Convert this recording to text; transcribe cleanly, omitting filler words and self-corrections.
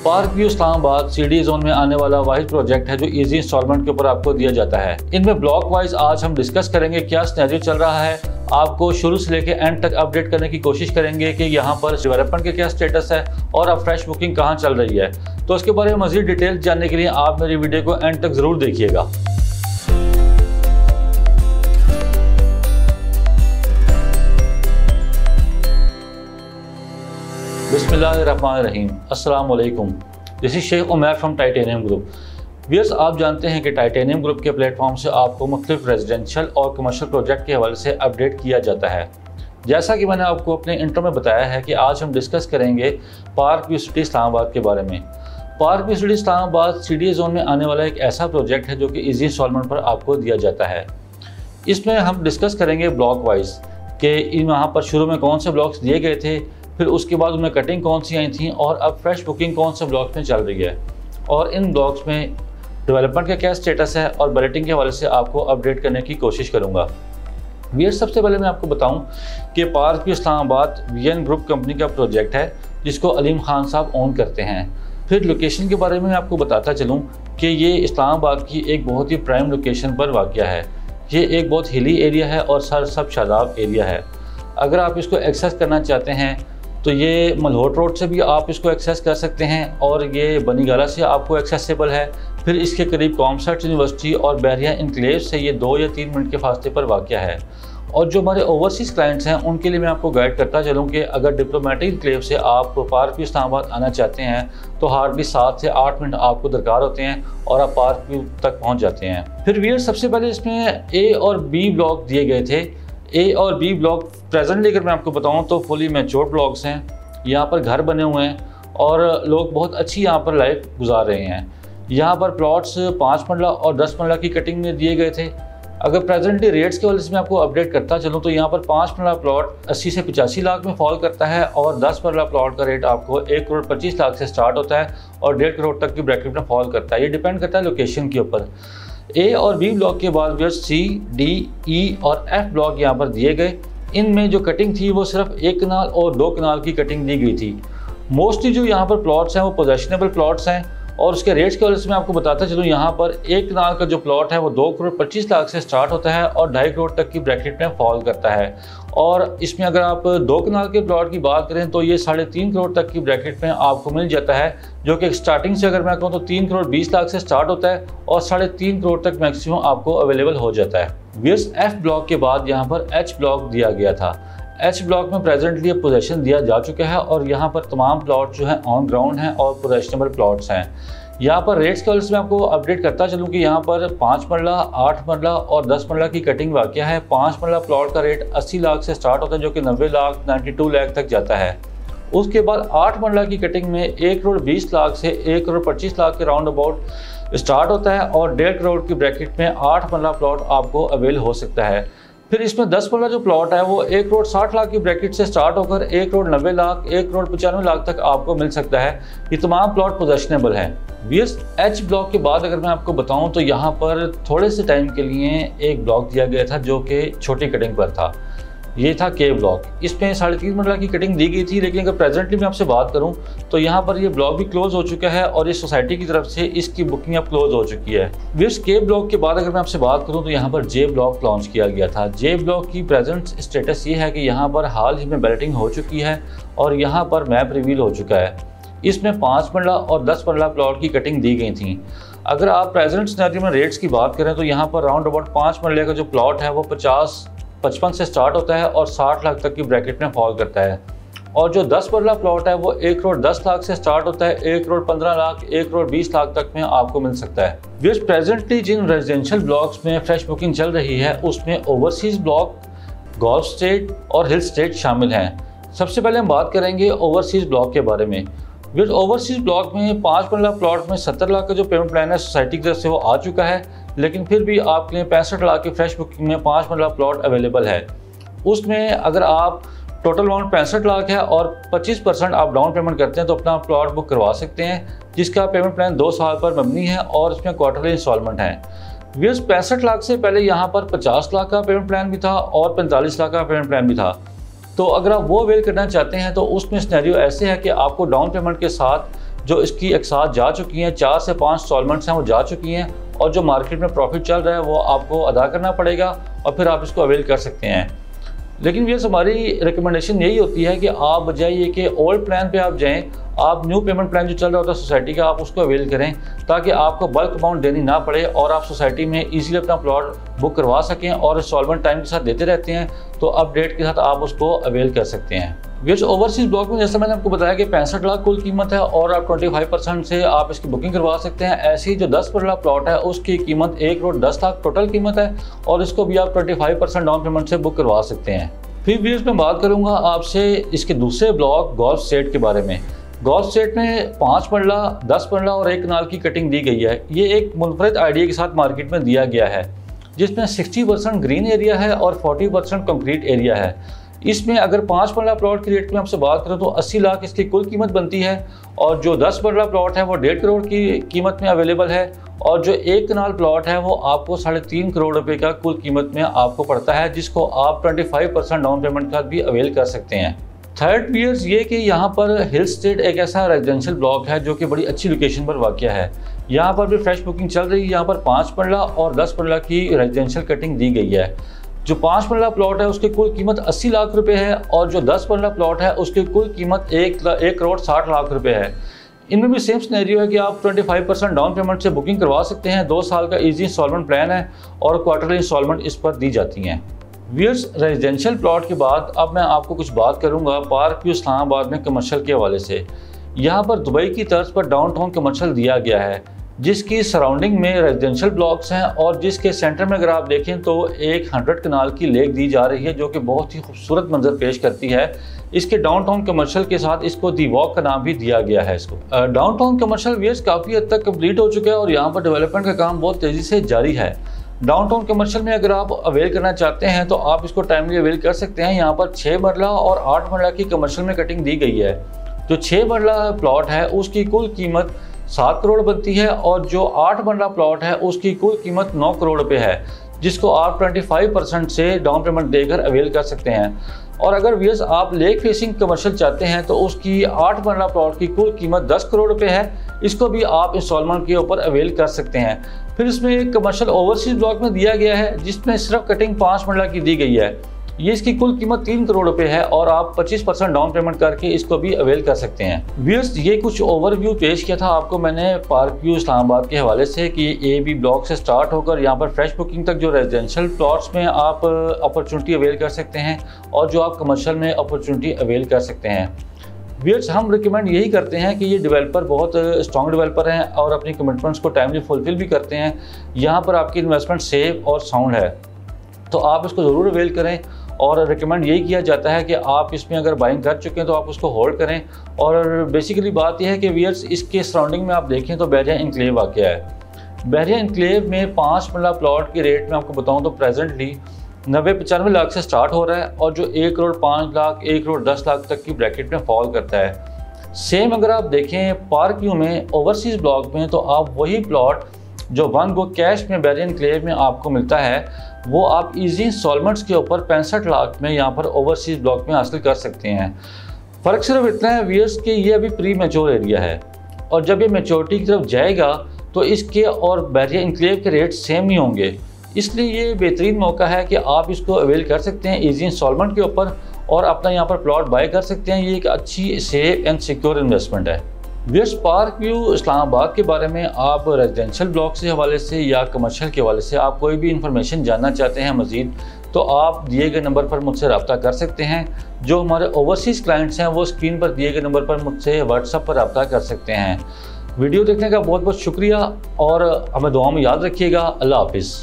Park view Islamabad CD zone में आने वाला वाहिद प्रोजेक्ट है जो इजी इंस्टॉलमेंट के ऊपर आपको दिया जाता है। इनमें ब्लॉक वाइज आज हम डिस्कस करेंगे क्या सिनेरियो चल रहा है, आपको शुरू से लेकर एंड तक अपडेट करने की कोशिश करेंगे कि यहाँ पर डेवलपमेंट के क्या स्टेटस है और अब फ्रेश बुकिंग कहाँ चल रही है। तो इसके बारे में मजीद डिटेल जानने के लिए आप मेरी वीडियो को एंड तक ज़रूर देखिएगा। बिस्मिल्लाहिर्रहमानिर्रहीम, अस्सलाम वालेकुम। This is Sheikh Umair from titanium group. Viewers, आप जानते हैं कि टाइटेनियम ग्रुप के प्लेटफॉर्म से आपको मुख्तलिफ रेजिडेंशियल और कमर्शियल प्रोजेक्ट के हवाले से अपडेट किया जाता है। जैसा कि मैंने आपको अपने इंट्रो में बताया है कि आज हम डिस्कस करेंगे पार्क व्यू सिटी इस्लामाबाद के बारे में। Park view city Islamabad CD zone में आने वाला एक ऐसा प्रोजेक्ट है जो कि ईजी इंस्टॉलमेंट पर आपको दिया जाता है। इसमें हम डिस्कस करेंगे ब्लॉक वाइज कि वहाँ पर शुरू में कौन से ब्लॉक्स दिए गए थे, फिर उसके बाद उनमें कटिंग कौन सी आई थी और अब फ्रेश बुकिंग कौन से ब्लॉक्स में चल रही है और इन ब्लॉक्स में डेवलपमेंट का क्या स्टेटस है और बजटिंग के हवाले से आपको अपडेट करने की कोशिश करूँगा। सबसे पहले मैं आपको बताऊं कि park view Islamabad VN group company का प्रोजेक्ट है जिसको अलीम खान साहब ओन करते हैं। फिर लोकेशन के बारे में मैं आपको बताता चलूँ कि ये इस्लामाबाद की एक बहुत ही प्राइम लोकेशन पर वाक़या है। ये एक बहुत हिली एरिया है और सब शादाब एरिया है। अगर आप इसको एक्सेस करना चाहते हैं तो ये मल्होट रोड से भी आप इसको एक्सेस कर सकते हैं और ये बनीगाला से आपको एक्सेसिबल है। फिर इसके करीब कॉमसर्ट यूनिवर्सिटी और बहरिया इनक्लेव से ये 2 या 3 मिनट के फासले पर वाक़या है। और जो हमारे ओवरसीज़ क्लाइंट्स हैं उनके लिए मैं आपको गाइड करता चलूँ कि अगर डिप्लोमेटिक इनक्लेव से आप पार्क व्यू इस्लामाबाद आना चाहते हैं तो हार्डली 7 से 8 मिनट आपको दरकार होते हैं और आप पार्क व्यू तक पहुँच जाते हैं। फिर व्यूअर्स, सबसे पहले इसमें ए और बी ब्लॉक दिए गए थे। ए और बी ब्लॉक प्रेजेंटली अगर मैं आपको बताऊं तो फुली मैच्योर ब्लॉक्स हैं। यहाँ पर घर बने हुए हैं और लोग बहुत अच्छी यहाँ पर लाइफ गुजार रहे हैं। यहाँ पर प्लॉट्स 5 मरला और 10 मरला की कटिंग में दिए गए थे। अगर प्रेजेंटली रेट्स के वजह से मैं आपको अपडेट करता चलूँ तो यहाँ पर 5 मरला प्लॉट 80 से 85 लाख में फॉल करता है और 10 मरला प्लॉट का रेट आपको 1 करोड़ 25 लाख से स्टार्ट होता है और 1.5 करोड़ तक की ब्रैकेट में फॉल करता है। ये डिपेंड करता है लोकेशन के ऊपर। ए और बी ब्लॉक के बाद सी, डी, ई और एफ ब्लॉक यहाँ पर दिए गए। इनमें जो कटिंग थी वो सिर्फ 1 कनाल और 2 कनाल की कटिंग दी गई थी। मोस्टली जो यहाँ पर प्लॉट्स हैं वो पोजेशनेबल प्लॉट्स हैं और उसके रेट्स के वजह से मैं आपको बताता चलूँ यहाँ पर 1 कनाल का जो प्लॉट है वो 2 करोड़ 25 लाख से स्टार्ट होता है और 2.5 करोड़ तक की ब्रैकेट में फॉल करता है। और इसमें अगर आप 2 कनाल के प्लॉट की बात करें तो ये 3.5 करोड़ तक की ब्रैकेट में आपको मिल जाता है, जो कि स्टार्टिंग से अगर मैं कहूँ तो 3 करोड़ 20 लाख से स्टार्ट होता है और 3.5 करोड़ तक मैक्सिमम आपको अवेलेबल हो जाता है। वियर्स, एफ ब्लॉक के बाद यहाँ पर एच ब्लॉक दिया गया था। एच ब्लॉक में प्रेजेंटली पोजेशन दिया जा चुका है और यहाँ पर तमाम प्लॉट जो हैं ऑन ग्राउंड हैं और पोजेशनेबल प्लॉट्स हैं। यहाँ पर रेट्स के वजह से मैं आपको अपडेट करता चलूँ कि यहाँ पर 5 मरला, 8 मरला और 10 मरला की कटिंग वाक़या है। 5 मरला प्लॉट का रेट 80 लाख से स्टार्ट होता है जो कि 90 लाख 92 लाख तक जाता है। उसके बाद 8 मरला की कटिंग में 1 करोड़ 20 लाख से 1 करोड़ 25 लाख के राउंड अबाउट स्टार्ट होता है और 1.5 करोड़ की ब्रैकेट में 8 मरला प्लॉट आपको अवेल हो सकता है। फिर इसमें 10 मरला जो प्लॉट है वो 1 करोड़ 60 लाख की ब्रैकेट से स्टार्ट होकर 1 करोड़ 90 लाख, 1 करोड़ 95 लाख तक आपको मिल सकता है। ये तमाम प्लॉट पोजेशनेबल हैं। बीएस एच ब्लॉक के बाद अगर मैं आपको बताऊं तो यहाँ पर थोड़े से टाइम के लिए एक ब्लॉक दिया गया था जो कि छोटी कटिंग पर था। ये था के ब्लॉक। इसमें 3.5 मरला की कटिंग दी गई थी, लेकिन अगर प्रेजेंटली मैं आपसे बात करूं तो यहाँ पर ये ब्लॉक भी क्लोज हो चुका है और इस सोसाइटी की तरफ से इसकी बुकिंग अब क्लोज हो चुकी है। विस के ब्लॉक के बाद अगर मैं आपसे बात करूं तो यहाँ पर जे ब्लॉक लॉन्च किया गया था। जे ब्लॉक की प्रेजेंट स्टेटस ये है कि यहाँ पर हाल ही में बैलेटिंग हो चुकी है और यहाँ पर मैप रिवील हो चुका है। इसमें 5 मरला और 10 मरला प्लॉट की कटिंग दी गई थी। अगर आप प्रेजेंट सिनेरियो में रेट्स की बात करें तो यहाँ पर राउंड अबाउट 5 मरले का जो प्लॉट है वो 50-55 से स्टार्ट होता है और 60 लाख तक की ब्रैकेट में फॉल करता है। और जो 10 मरला प्लॉट है वो 1 करोड़ 10 लाख से स्टार्ट होता है, 1 करोड़ 15 लाख, 1 करोड़ 20 लाख तक में आपको मिल सकता है। व्यूअर्स, प्रेजेंटली जिन रेजिडेंशियल ब्लॉक्स में फ्रेश बुकिंग चल रही है उसमें ओवरसीज़ ब्लॉक, गल्फ स्टेट और हिल स्टेट शामिल हैं। सबसे पहले हम बात करेंगे ओवरसीज़ ब्लॉक के बारे में। विद ओवरसीज़ ब्लॉक में 5 मरला प्लॉट में 70 लाख का जो पेमेंट प्लान है सोसाइटी की तरफ से वो आ चुका है, लेकिन फिर भी आपके लिए 65 लाख की फ्रेश बुकिंग में 5 मरला प्लॉट अवेलेबल है। उसमें अगर आप टोटल अमाउंट 65 लाख है और 25% आप डाउन पेमेंट करते हैं तो अपना प्लॉट बुक करवा सकते हैं, जिसका पेमेंट प्लान 2 साल पर मबनी है और इसमें क्वार्टरली इंस्टॉलमेंट है। व्यूअर्स, 65 लाख से पहले यहाँ पर 50 लाख का पेमेंट प्लान भी था और 45 लाख का पेमेंट प्लान भी था। तो अगर आप वो अवेल करना चाहते हैं तो उसमें सिनेरियो ऐसे है कि आपको डाउन पेमेंट के साथ जो इसकी अकसात जा चुकी हैं, 4 से 5 इंस्टॉलमेंट्स हैं वो जा चुकी हैं, और जो मार्केट में प्रॉफिट चल रहा है वो आपको अदा करना पड़ेगा और फिर आप इसको अवेल कर सकते हैं। लेकिन व्यूअर्स हमारी रिकमेंडेशन यही होती है कि आप बजाय ये कि ओल्ड प्लान पे आप जाएं, आप न्यू पेमेंट प्लान जो चल रहा होता है सोसाइटी का, आप उसको अवेल करें ताकि आपको बल्क अमाउंट देनी ना पड़े और आप सोसाइटी में इजीली अपना प्लॉट बुक करवा सकें और इंस्टॉलमेंट टाइम के साथ देते रहते हैं, तो अपडेट के साथ आप उसको अवेल कर सकते हैं। व्यूअर्स ओवरसीज ब्लॉक में जैसे मैंने आपको बताया कि 65 लाख कुल कीमत है और आप 25% से आप इसकी बुकिंग करवा सकते हैं। ऐसी जो 10 मरला प्लॉट है उसकी कीमत 1 करोड़ 10 लाख टोटल कीमत है और इसको भी आप 25% डाउन पेमेंट से बुक करवा सकते हैं। फिर व्यूअर्स मैं बात करूंगा आपसे इसके दूसरे ब्लॉक गोल्फ स्टेट के बारे में। गोल्फ स्टेट में 5 मरला, 10 मरला और 1 कनाल की कटिंग दी गई है। ये एक मुनफरद आइडिया के साथ मार्केट में दिया गया है जिसमें 60% ग्रीन एरिया है और 40% कंक्रीट एरिया है। इसमें अगर 5 मरला प्लॉट की रेट में आपसे बात करें तो 80 लाख इसकी कुल कीमत बनती है और जो 10 मरला प्लॉट है वो 1.5 करोड़ की कीमत में अवेलेबल है और जो 1 कनाल प्लॉट है वो आपको 3.5 करोड़ रुपए का कुल कीमत में आपको पड़ता है, जिसको आप 25% डाउन पेमेंट का भी अवेल कर सकते हैं। थर्ड व्यूअर्स ये कि यहाँ पर हिल स्टेट एक ऐसा रेजिडेंशियल ब्लॉक है जो कि बड़ी अच्छी लोकेशन पर वाक़या है। यहाँ पर भी फ्रेश बुकिंग चल रही है। यहाँ पर 5 मरला और 10 मरला की रेजिडेंशियल कटिंग दी गई है। जो 5 मरला प्लॉट है उसकी कुल कीमत 80 लाख रुपए है और जो 10 मरला प्लॉट है उसकी कुल कीमत 1 करोड़ 60 लाख रुपए है। इनमें भी सेम सिनेरियो है कि आप 25% डाउन पेमेंट से बुकिंग करवा सकते हैं। 2 साल का इजी इंस्टॉलमेंट प्लान है और क्वार्टरली इंस्टॉलमेंट इस पर दी जाती हैं। व्यूअर्स रेजिडेंशियल प्लॉट के बाद अब मैं आपको कुछ बात करूंगा पार्क व्यू इस्लामाबाद में कमर्शियल के हवाले से। यहाँ पर दुबई की तर्ज पर डाउनटाउन कमर्शियल दिया गया है जिसकी सराउंडिंग में रेजिडेंशियल ब्लॉक्स हैं और जिसके सेंटर में अगर आप देखें तो एक 100 कनाल की लेक दी जा रही है जो कि बहुत ही खूबसूरत मंजर पेश करती है। इसके डाउनटाउन कमर्शियल के साथ इसको दी वॉक का नाम भी दिया गया है। इसको डाउनटाउन कमर्शियल व्यूअर्स काफ़ी हद तक कंप्लीट हो चुका है और यहाँ पर डेवलपमेंट का काम बहुत तेज़ी से जारी है। डाउनटाउन कमर्शियल में अगर आप अवेल करना चाहते हैं तो आप इसको टाइमली अवेल कर सकते हैं। यहाँ पर 6 मरला और 8 मरला की कमर्शियल में कटिंग दी गई है। जो 6 मरला प्लॉट है उसकी कुल कीमत 7 करोड़ बनती है और जो 8 मरला प्लॉट है उसकी कुल कीमत 9 करोड़ रुपए है, जिसको आप 25% से डाउन पेमेंट देकर अवेल कर सकते हैं। और अगर व्यूअर्स आप लेक फेसिंग कमर्शियल चाहते हैं तो उसकी 8 मरला प्लॉट की कुल कीमत 10 करोड़ रुपए है। इसको भी आप इंस्टॉलमेंट के ऊपर अवेल कर सकते हैं। फिर इसमें एक कमर्शियल ओवरसीज ब्लॉक में दिया गया है जिसमें सिर्फ कटिंग 5 मरला की दी गई है। ये इसकी कुल कीमत 3 करोड़ रुपए है और आप 25% डाउन पेमेंट करके इसको भी अवेल कर सकते हैं। व्यूअर्स ये कुछ ओवरव्यू पेश किया था आपको मैंने पार्क व्यू इस्लामाबाद के हवाले से कि A-B ब्लॉक से स्टार्ट होकर यहाँ पर फ्रेश बुकिंग तक जो रेजिडेंशियल प्लॉट्स में आप अपॉर्चुनिटी अवेल कर सकते हैं और जो आप कमर्शियल में अपॉर्चुनिटी अवेल कर सकते हैं। व्यूअर्स हम रिकमेंड यही करते हैं कि ये डेवलपर बहुत स्ट्रॉन्ग डेवलपर हैं और अपनी कमिटमेंट्स को टाइमली फुलफिल भी करते हैं। यहाँ पर आपकी इन्वेस्टमेंट सेफ और साउंड है तो आप इसको ज़रूर अवेल करें और रिकमेंड यही किया जाता है कि आप इसमें अगर बाइंग कर चुके हैं तो आप उसको होल्ड करें। और बेसिकली बात यह है कि व्यूअर्स इसके सराउंडिंग में आप देखें तो बहरिया इनक्लेव वाक़ है। बहरिया इनक्लेव में 5 मरला प्लॉट की रेट में आपको बताऊं तो प्रेजेंटली 90-95 लाख से स्टार्ट हो रहा है और जो 1 करोड़ 5 लाख 1 करोड़ 10 लाख तक की ब्रैकेट में फॉल करता है। सेम अगर आप देखें पार्क व्यू में ओवरसीज़ ब्लॉक में तो आप वही प्लॉट जो 1 गो कैश में बहरिया इनक्लेव में आपको मिलता है वो आप इजी इंस्टॉलमेंट्स के ऊपर 65 लाख में यहाँ पर ओवरसीज ब्लॉक में हासिल कर सकते हैं। फ़र्क सिर्फ इतना है व्यूअर्स कि ये अभी प्री मैच्योर एरिया है और जब ये मैच्योरिटी की तरफ जाएगा तो इसके और बहरिया इनक्लेव के रेट सेम ही होंगे। इसलिए ये बेहतरीन मौका है कि आप इसको अवेल कर सकते हैं इजी इंस्टॉलमेंट के ऊपर और अपना यहाँ पर प्लॉट बाय कर सकते हैं। ये एक अच्छी सेफ एंड सिक्योर इन्वेस्टमेंट है। व्यूअर्स पार्क व्यू इस्लामाबाद के बारे में आप रेजिडेंशियल ब्लॉक के हवाले से या कमर्शियल के हवाले से आप कोई भी इंफॉर्मेशन जानना चाहते हैं मज़ीद तो आप दिए गए नंबर पर मुझसे रब्ता कर सकते हैं। जो हमारे ओवरसीज़ क्लाइंट्स हैं वो स्क्रीन पर दिए गए नंबर पर मुझसे व्हाट्सएप पर रब्ता कर सकते हैं। वीडियो देखने का बहुत बहुत शुक्रिया और हमें दुआ में याद रखिएगा। अल्लाह हाफिज़।